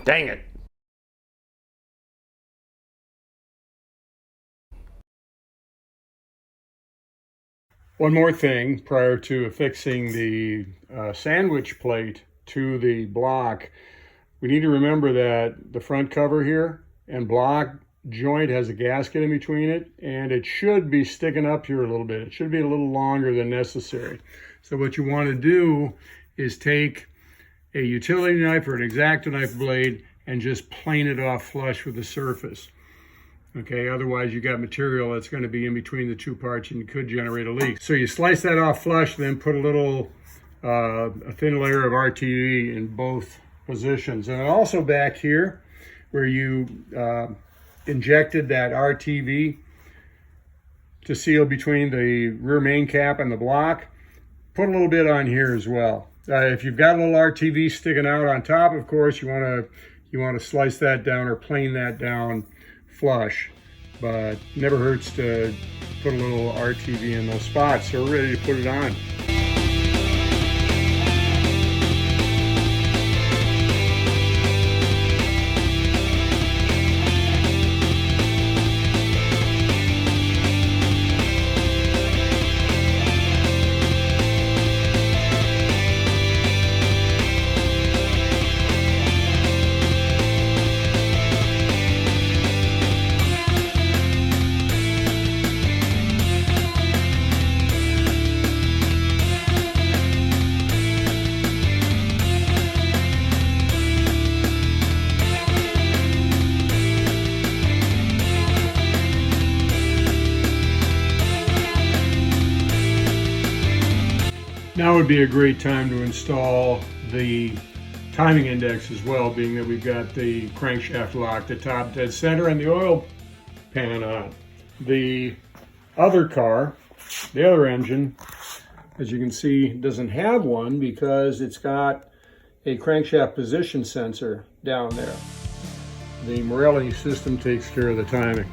Dang it. One more thing prior to affixing the sandwich plate to the block, we need to remember that the front cover here and block joint has a gasket in between it, and it should be sticking up here a little bit. It should be a little longer than necessary. So what you want to do is take a utility knife or an X-Acto knife blade and just plane it off flush with the surface. Okay, otherwise you got material that's going to be in between the two parts and could generate a leak. So you slice that off flush, then put a thin layer of RTV in both positions. And also back here where you injected that RTV to seal between the rear main cap and the block, put a little bit on here as well. If you've got a little RTV sticking out on top, of course, you want to slice that down or plane that down flush, but never hurts to put a little RTV in those spots. So we're ready to put it on. Now would be a great time to install the timing index as well, being that we've got the crankshaft lock, the top dead center, and the oil pan on. The other car, the other engine, as you can see, doesn't have one because it's got a crankshaft position sensor down there. The Morelli system takes care of the timing.